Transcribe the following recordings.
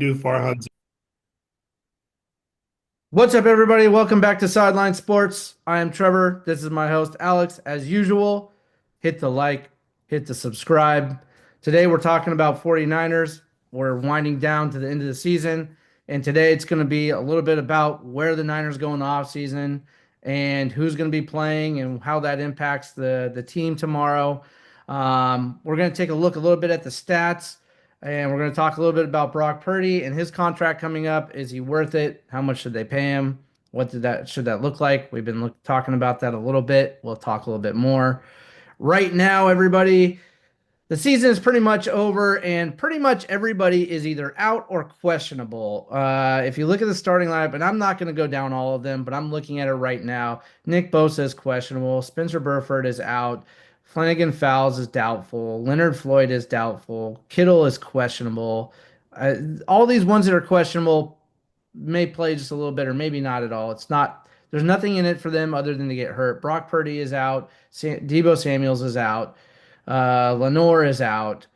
do Farhan's. What's up, everybody? Welcome back to Sideline Sports. I am Trevor. This is my host, Alex. As usual, hit the like, hit the subscribe. Today, we're talking about 49ers. We're winding down to the end of the season. And today, it's going to be a little bit about where the Niners go in the offseason and who's going to be playing and how that impacts the team tomorrow. We're going to take a look a little bit at the stats. And we're going to talk a little bit about Brock Purdy and his contract coming up. Is he worth it? How much should they pay him? What did that should that look like? We've been talking about that a little bit. We'll talk a little bit more. Right now, everybody, the season is pretty much over, and pretty much everybody is either out or questionable. If you look at the starting lineup, and I'm not going to go down all of them, but I'm looking at it right now. Nick Bosa is questionable. Spencer Burford is out. Flanagan Fowles is doubtful. Leonard Floyd is doubtful. Kittle is questionable. All these ones that are questionable may play just a little bit, or maybe not at all. It's not. There's nothing in it for them other than to get hurt. Brock Purdy is out. Debo Samuels is out. Lenore is out.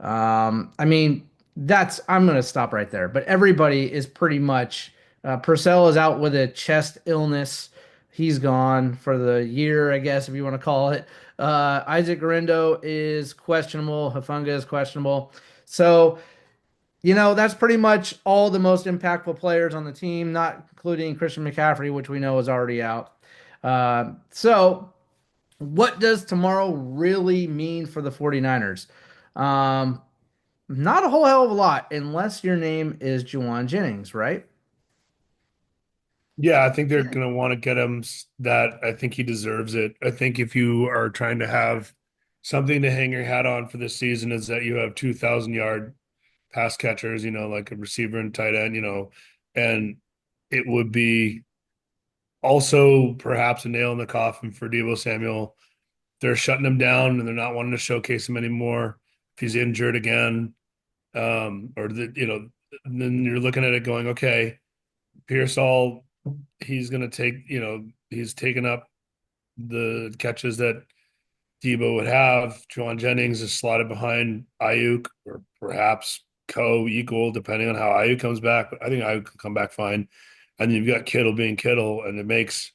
I mean, I'm going to stop right there. But everybody is pretty much. Purcell is out with a chest illness. He's gone for the year, I guess, if you want to call it. Isaac Garendo is questionable. Hafunga is questionable. So, that's pretty much all the most impactful players on the team, not including Christian McCaffrey, which we know is already out. So, what does tomorrow really mean for the 49ers? Um, Not a whole hell of a lot, unless your name is Juwan Jennings, right? Yeah, I think they're gonna want to get him that. I think he deserves it. I think if you are trying to have something to hang your hat on for this season, is that you have 2,000 yard pass catchers, like a receiver and tight end, and it would be also perhaps a nail in the coffin for Deebo Samuel. They're shutting him down and they're not wanting to showcase him anymore. If he's injured again, or then you're looking at it going, okay, Pearsall, he's going to take, he's taken up the catches that Debo would have. Juwan Jennings is slotted behind Ayuk or perhaps co-equal, depending on how Ayuk comes back. But I think Ayuk will come back fine. And then you've got Kittle being Kittle, and it makes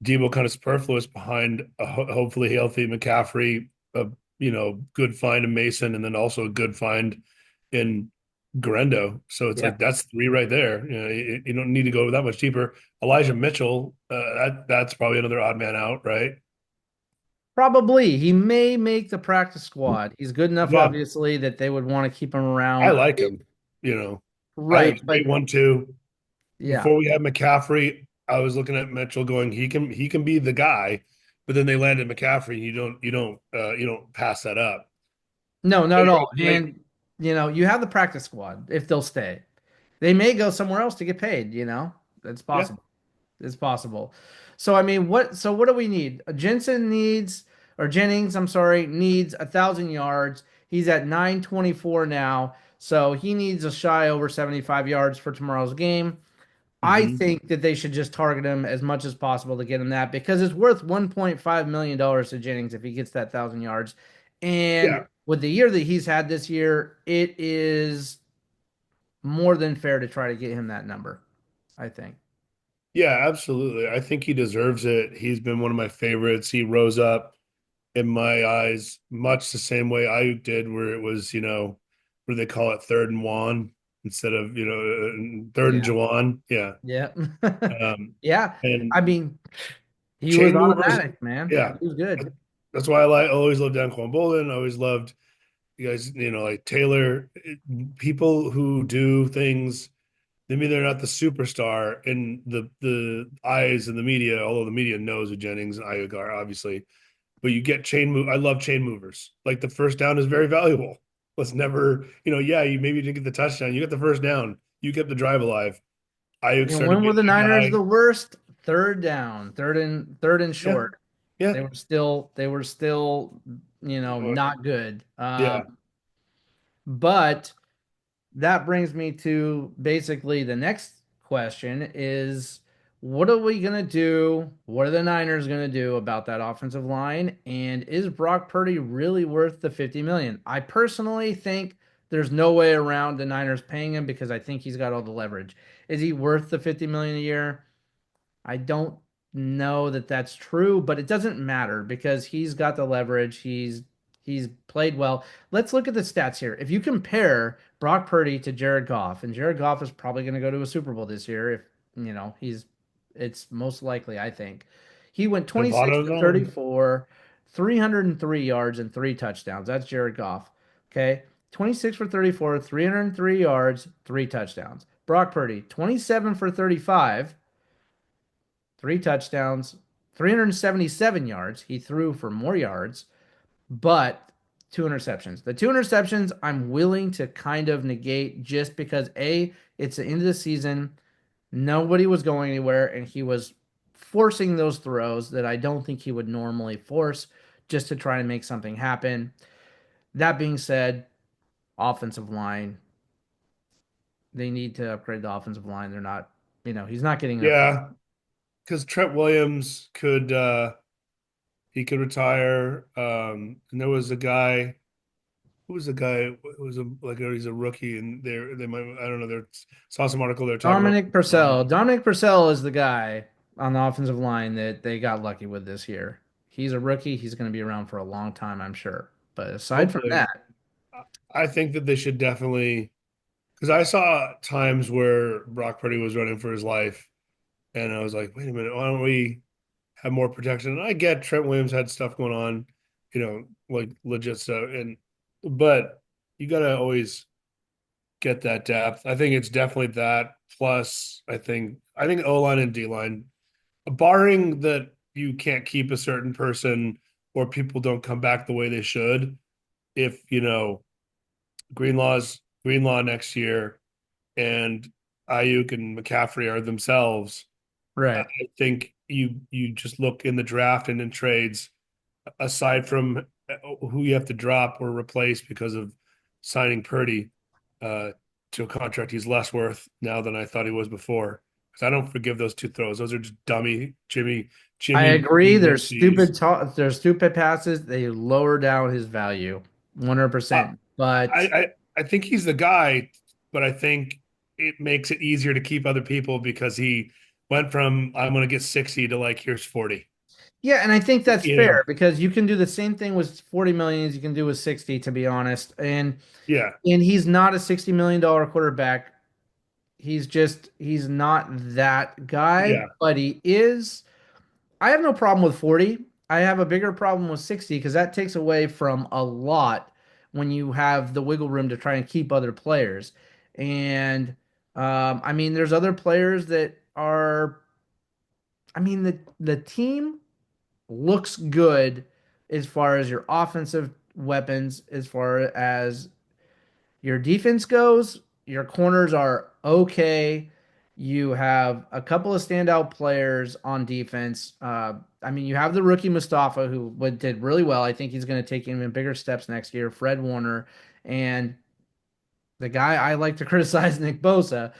Debo kind of superfluous behind a hopefully healthy McCaffrey, a good find in Mason, and then also a good find in Garendo. So it's Yeah. like that's three right there. You don't need to go that much deeper. Elijah Mitchell, that's probably another odd man out, right? Probably. He may make the practice squad. He's good enough, Yeah, obviously, that they would want to keep him I around. like him. You know, I think Right. it's a great But 1-2. yeah. Before we had McCaffrey, I was looking at Mitchell going, he can be the guy, but then they landed McCaffrey. You don't pass that up. No, not So at you're all. right. And you have the practice squad if they'll stay. They may go somewhere else to get paid. It's Yeah, possible. It's possible. So I mean, what do we need? Jensen needs or Jennings, I'm sorry, needs 1,000 yards. He's at 924 now. So he needs a shy over 75 yards for tomorrow's game. I hmm think that they should just target him as much as possible to get him that because it's worth $1.5 million to Jennings if he gets that 1,000 yards. And yeah, with the year that he's had this year, it is more than fair to try to get him that number, I think. yeah. Absolutely. I think he deserves it. He's been one of my favorites. He rose up in my eyes much the same way Ayuk did, where it was, what do they call it, third and one instead of third and Yeah. Jawan. Yeah. Yeah. Um, Yeah. and I mean, he was chain movers. automatic, man. Yeah. He was good. That's why always loved Anquan Bolden. I always loved you guys, like Taylor. People who do things, maybe they're not the superstar in the eyes of the media, although the media knows who Jennings and Ayuk are, obviously. But you get chain move. I love chain movers. Like the first down is very valuable. Let's never, yeah, you maybe didn't get the touchdown. You got the first down. You kept the drive alive. Ayuk And started when were getting the that Niners guy. the worst? Third down, third and Yeah, short. yeah, They were still not good. yeah, But that brings me to basically the next question is what are we going to do? What are the Niners going to do about that offensive line? And is Brock Purdy really worth the 50 million? I personally think There's no way around the Niners paying him because I think he's got all the leverage. Is he worth the 50 million a year? I don't know that that's true, but it doesn't matter because he's got the leverage. He's played well. Let's look at the stats here. If you compare Brock Purdy to Jared Goff, and Jared Goff is probably going to go to a Super Bowl this year if, he's it's most likely, I think. He went 26 Nevada for though. 34, 303 yards and 3 touchdowns. That's Jared Goff. Okay. 26 for 34, 303 yards, 3 touchdowns. Brock Purdy, 27 for 35, 3 touchdowns, 377 yards. He threw for more yards, but 2 interceptions. The 2 interceptions I'm willing to kind of negate just because A, it's the end of the season. Nobody was going anywhere, and he was forcing those throws that I don't think he would normally force just to try and make something happen. That being said, offensive line, they need to upgrade the offensive line. They're not, he's not getting enough. Yeah, because Trent Williams could he could retire. And there was a guy. Who was the guy? Who was he's a rookie, and they might I don't know. They saw some article they're talking about. Dominic Purcell. Dominic Purcell is the guy on the offensive line that they got lucky with this year. He's a rookie. He's going to be around for a long time, I'm sure. But aside from Hopefully, that, I think that they should definitely because I saw times where Brock Purdy was running for his life, and I was like, wait a minute, why don't we have more protection? And I get Trent Williams had stuff going on, like legit stuff, but you got to always get that depth. I think it's definitely that. Plus, I think O line and D line, barring that you can't keep a certain person or people don't come back the way they should. If Greenlaw next year and Ayuk and McCaffrey are themselves, I right. think you just look in the draft and in trades, aside from who you have to drop or replace because of signing Purdy uh, to a contract he's less worth now than I thought he was before. Because I don't forgive those two throws. Those are just dummy I Jimmy agree. There's G's. there's stupid passes. They lower down his value Uh, 100%. But I think he's the guy, but I think it makes it easier to keep other people because he went from I'm going to get 60 to like here's 40. yeah, and I think that's You know, fair because you can do the same thing with 40 million as you can do with 60, to be honest. yeah, And he's not a $60 million quarterback. He's not that guy, yeah, but he is. I have no problem with 40. I have a bigger problem with 60 because that takes away from a lot when you have the wiggle room to try and keep other players. And I mean, there's other players that are. I mean, the team looks good as far as your offensive weapons, as far as your defense goes. Your corners are okay. You have a couple of standout players on defense. I mean, you have the rookie Mustafa who did really well. I think he's going to take even bigger steps next year. Fred Warner and the guy I like to criticize, Nick Bosa.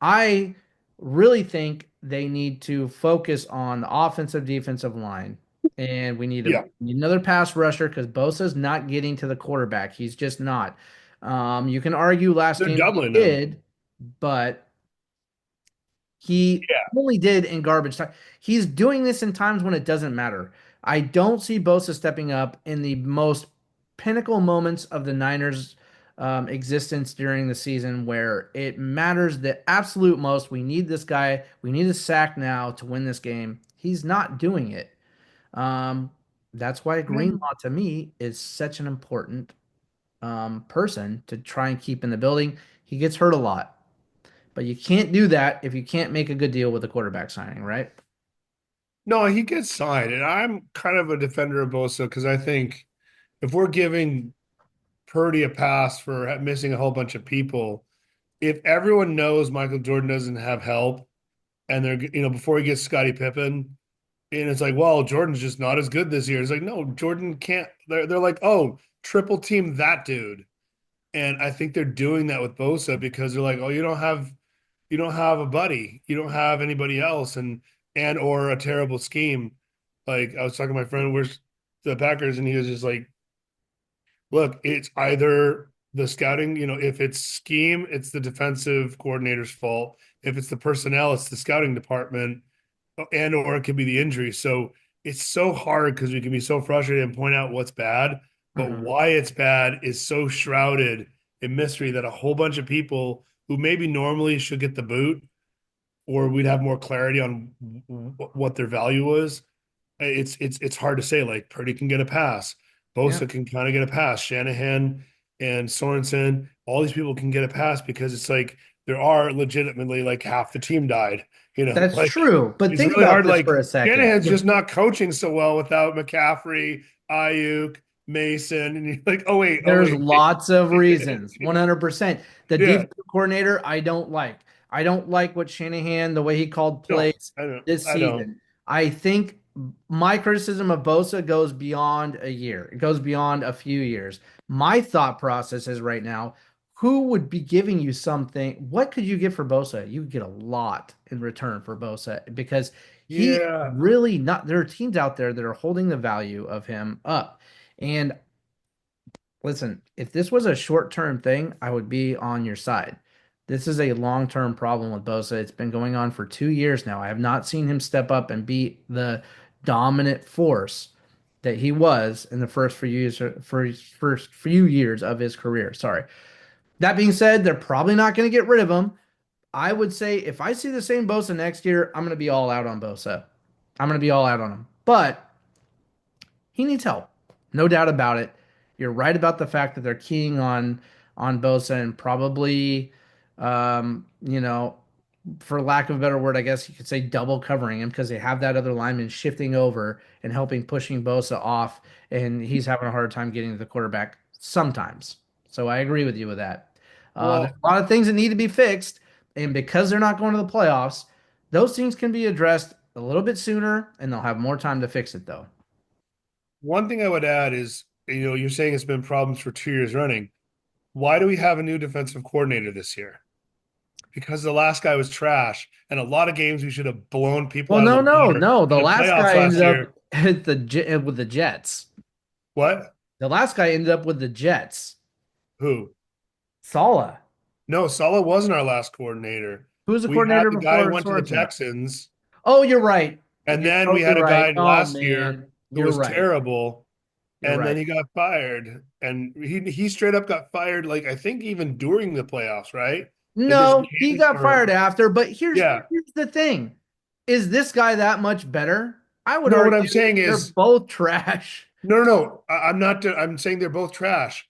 I really think they need to focus on the offensive defensive line. And yeah. we need another pass rusher because Bosa's not getting to the quarterback. He's just not. You can argue last They're game he doubling him. did, but he Yeah, only did in garbage time. He's doing this in times when it doesn't matter. I don't see Bosa stepping up in the most pinnacle moments of the Niners' existence during the season where it matters the absolute most. We need this guy. We need a sack now to win this game. He's not doing it. Um, that's why Greenlaw to me is such an important person to try and keep in the building. He gets hurt a lot. But you can't do that if you can't make a good deal with the quarterback signing, right? no, he gets signed, and I'm kind of a defender of Bosa because I think if we're giving Purdy a pass for missing a whole bunch of people, if everyone knows Michael Jordan doesn't have help, and they're before he gets Scottie Pippen, and it's like, well, Jordan's just not as good this year. It's like, no, Jordan can't. They're like, oh, triple team that dude, and I think they're doing that with Bosa because they're like, oh, you don't have a buddy, you don't have anybody else, and or a terrible scheme. Like I was talking to my friend, where's the Packers, and he was just like, look, it's either the scouting, if it's scheme, it's the defensive coordinator's fault. If it's the personnel, it's the scouting department, and or it could be the injury. So it's so hard because we can be so frustrated and point out what's bad, but Mhm. why it's bad is so shrouded in mystery that a whole bunch of people who maybe normally should get the boot, or we'd have more clarity on what their value was. It's hard to say. Like Purdy can get a pass, Yeah. Bosa can kind of get a pass, Shanahan and Sorensen, all these people can get a pass because it's like there are legitimately like half the team died. That's Like true. But it's think really about hard. this for Like a second. Shanahan's just not coaching so well without McCaffrey, Ayuk, Mason, and you're like, oh There's wait, lots of reasons. 100%. The yeah, defensive coordinator, I don't like. I don't like what Shanahan, the way he called no, plays I don't, this I don't. season. I think my criticism of Bosa goes beyond a year. It goes beyond a few years. My thought process is right now, who would be giving you something? What could you get for Bosa? You could get a lot in return for Bosa because he Yeah, really not, there are teams out there that are holding the value of him up. And listen, if this was a short-term thing, I would be on your side. This is a long-term problem with Bosa. It's been going on for 2 years now. I have not seen him step up and be the dominant force that he was in the first few years of his career. Sorry. That being said, they're probably not going to get rid of him. I would say if I see the same Bosa next year, I'm going to be all out on Bosa. I'm going to be all out on him. But he needs help. No doubt about it. You're right about the fact that they're keying on Bosa and probably you know, for lack of a better word, I guess you could say double covering him because they have that other lineman shifting over and helping pushing Bosa off, and he's having a hard time getting to the quarterback sometimes. So I agree with you with that. There's well, a lot of things that need to be fixed, and because they're not going to the playoffs, those things can be addressed a little bit sooner, and they'll have more time to fix it though. one thing I would add is, you're saying it's been problems for 2 years running. Why do we have a new defensive coordinator this year? Because the last guy was trash, and a lot of games we should have blown people Well, out of no, the no, water no. in The the last playoffs guy last ended up year. at with the Jets. What? The last guy ended up with the Jets. Who? Sala. No, Sala wasn't our last coordinator. Who was the We had coordinator the guy who before went to the Sorensen? Texans, Oh, you're right. and You're then we totally had a right. guy Oh last year man, who you're was right. terrible, You're and then right. he got fired, and he straight up got fired. Like I think even during the playoffs, right? They just No, he canned got or fired after. But yeah. here's the thing: is this guy that much better? I would No, what I'm argue saying they're is both trash. no. I'm not. I'm saying they're both trash.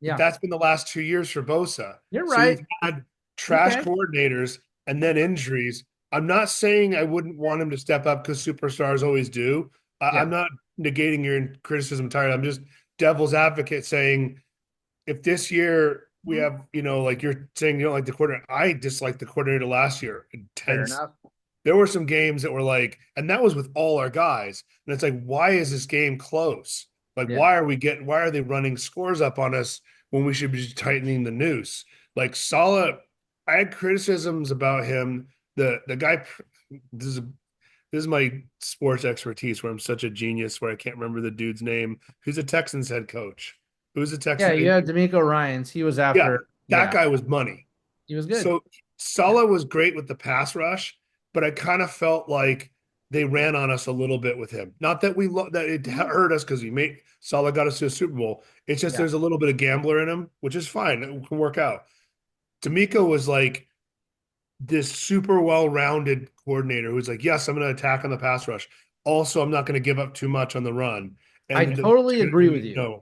But Yeah, that's been the last 2 years for Bosa. you're So you've right. had trash Okay. coordinators and then injuries. I'm not saying I wouldn't want him to step up because superstars always do. I'm Yeah. not negating your criticism entirely. I'm just devil's advocate saying if this year we Mhm. have, like you're saying you don't like the coordinator, I dislike the coordinator last year. Fair Intense. enough. There were some games that were like, and that was with all our guys. And it's like, why is this game close? Like, Yeah. why are they running scores up on us when we should be tightening the noose? Like Salah, I had criticisms about him. The guy, this is this is my sports expertise where I'm such a genius where I can't remember the dude's name. Who's the Texans head coach? Who's the Yeah, you Texans? had D'Amico Ryans. He was Yeah, after. that Yeah, guy was money. he was good. So Salah was great with the pass rush, but I kind of felt like they ran on us a little bit with him. Not that that it hurt us because he made Salah got us to a Super Bowl. It's just Yeah. there's a little bit of gambler in him, which is fine. It can work out. D'Amico was like this super well-rounded coordinator who's like, yes, I'm going to attack on the pass rush. Also, I'm not going to give up too much on the run. I And totally agree with you.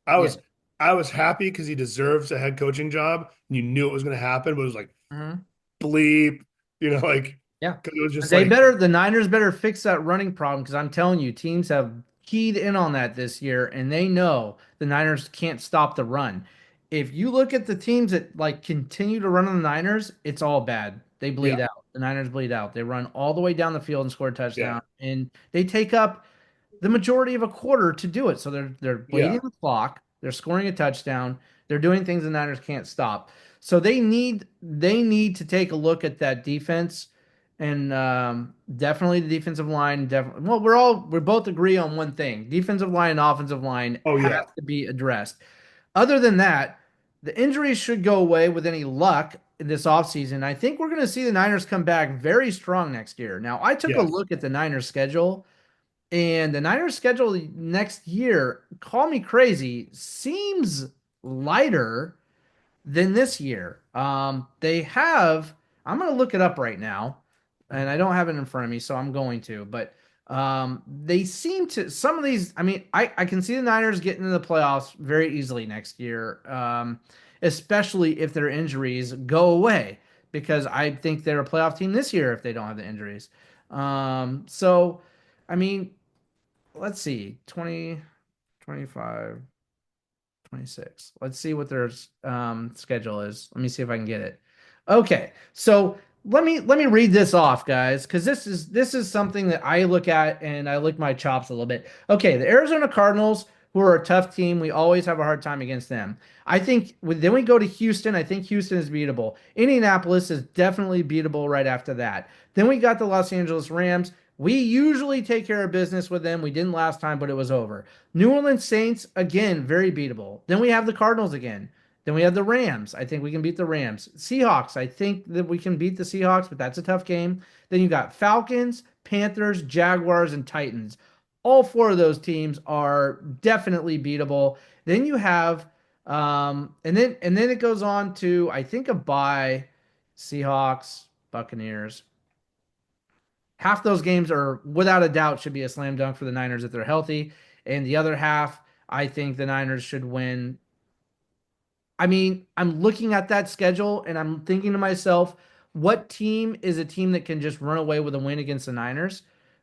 I Yeah. was I was happy because he deserves a head coaching job. And you knew it was going to happen, but it was like Mhm. bleep, like Yeah. because it was just They like, better, the Niners better fix that running problem because I'm telling you, teams have keyed in on that this year and they know the Niners can't stop the run. If you look at the teams that like continue to run on the Niners, it's all bad. They bleed yeah, out. The Niners bleed out. They run all the way down the field and score a yeah, touchdown, and they take up the majority of a quarter to do it. So they're yeah. bleeding the clock. They're scoring a touchdown. They're doing things the Niners can't stop. So they need to take a look at that defense and definitely the defensive line. Definitely, well, we both agree on one thing: defensive line and offensive line Oh has yeah. to be addressed. Other than that, the injuries should go away with any luck in this offseason. I think we're going to see the Niners come back very strong next year. Now, I took a Yes. look at the Niners schedule, and the Niners schedule next year, call me crazy, seems lighter than this year. They have, I'm going to look it up right now, and I don't have it in front of me, so I'm going to, but they seem to, some of these, I mean, I can see the Niners getting into the playoffs very easily next year, especially if their injuries go away, because I think they're a playoff team this year if they don't have the injuries. So, I mean, let's see, 20, 25. 26. Let's see what their schedule is. Let me see if I can get it. Okay. So let me read this off, guys, because this is something that I look at and I lick my chops a little bit. Okay, the Arizona Cardinals, who are a tough team, we always have a hard time against them. I think then we go to Houston. I think Houston is beatable. Indianapolis is definitely beatable right after that. Then we got the Los Angeles Rams. We usually take care of business with them. We didn't last time, but it was over. New Orleans Saints, again, very beatable. Then we have the Cardinals again. Then we have the Rams. I think we can beat the Rams. Seahawks, I think that we can beat the Seahawks, but that's a tough game. Then you got Falcons, Panthers, Jaguars, and Titans. All four of those teams are definitely beatable. Then you have and then it goes on to I think a bye, Seahawks, Buccaneers. Half those games are without a doubt should be a slam dunk for the Niners if they're healthy. And the other half, I think the Niners should win. I mean, I'm looking at that schedule and I'm thinking to myself, what team is a team that can just run away with a win against the Niners?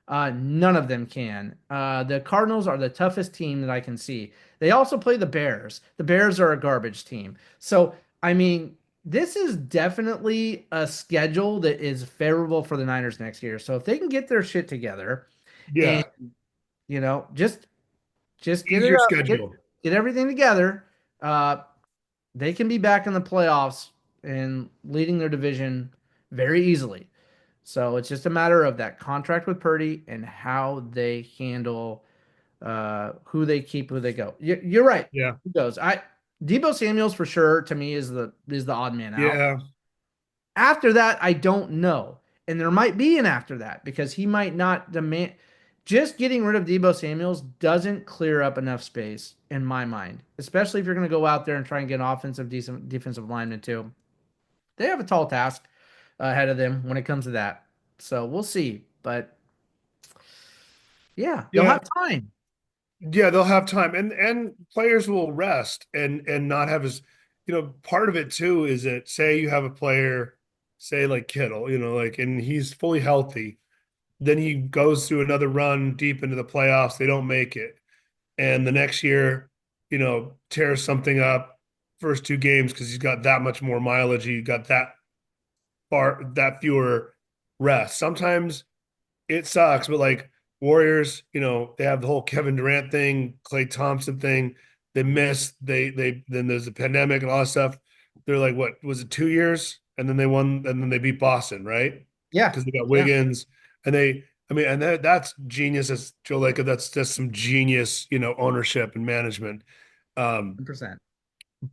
None of them can. The Cardinals are the toughest team that I can see. They also play the Bears. The Bears are a garbage team. So, I mean, this is definitely a schedule that is favorable for the Niners next year. So if they can get their shit together and Yeah. just get it Easier up, schedule. get everything together, uh, they can be back in the playoffs and leading their division very easily. So it's just a matter of that contract with Purdy and how they handle who they keep, who they go. You're right. Yeah. Who goes? I Debo Samuel's for sure to me is the odd man out. Yeah. After that, I don't know. And there might be an after that because he might not demand. Just getting rid of Debo Samuels doesn't clear up enough space in my mind, especially if you're going to go out there and try and get an offensive, decent defensive lineman too. They have a tall task ahead of them when it comes to that. So we'll see. But yeah, they'll Yeah. have time. Yeah, they'll have time and players will rest and not have as part of it too is that say you have a player, say like Kittle, like and he's fully healthy, then he goes through another run deep into the playoffs, they don't make it. And the next year, tears something up first two games because he's got that much more mileage, he got that fewer rests. Sometimes it sucks, but like Warriors, they have the whole Kevin Durant thing, Klay Thompson thing. They miss. They then there's a pandemic and all that stuff. They're like, what was it, 2 years? And then they won, and then they beat Boston, right? Yeah. Because they got Yeah. Wiggins, and I mean, and that's genius. As Joe Lacob, that's just some genius, ownership and management. Um, 100%.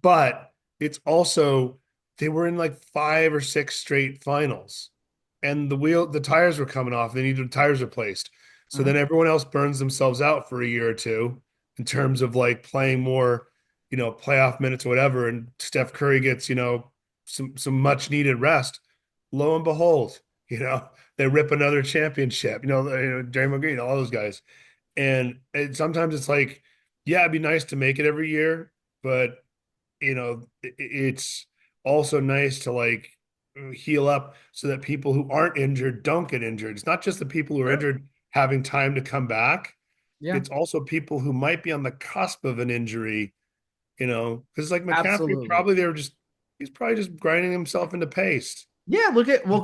but it's also they were in like five or six straight finals, and the tires were coming off. They needed tires replaced. So Uh-huh. then everyone else burns themselves out for a year or two in terms of like playing more, playoff minutes or whatever. And Steph Curry gets, some much needed rest. Lo and behold, they rip another championship. Draymond Green, all those guys. And sometimes it's like, yeah, it'd be nice to make it every year, but it's also nice to like heal up so that people who aren't injured don't get injured. It's not just the people who are Sure. injured having time to come back. Yeah. It's also people who might be on the cusp of an injury, because like McCaffrey, Absolutely. he's probably just grinding himself into paste. Yeah,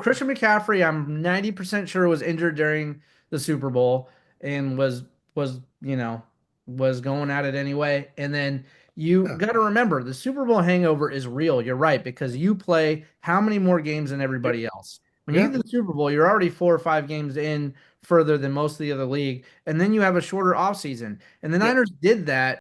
Christian McCaffrey, I'm 90% sure was injured during the Super Bowl and was was going at it anyway. And then you Yeah. got to remember the Super Bowl hangover is real. You're right, because you play how many more games than Yep. everybody else. When you Yeah. get to the Super Bowl, you're already 4 or 5 games in further than most of the other league, and then you have a shorter offseason. And the Yep. Niners did that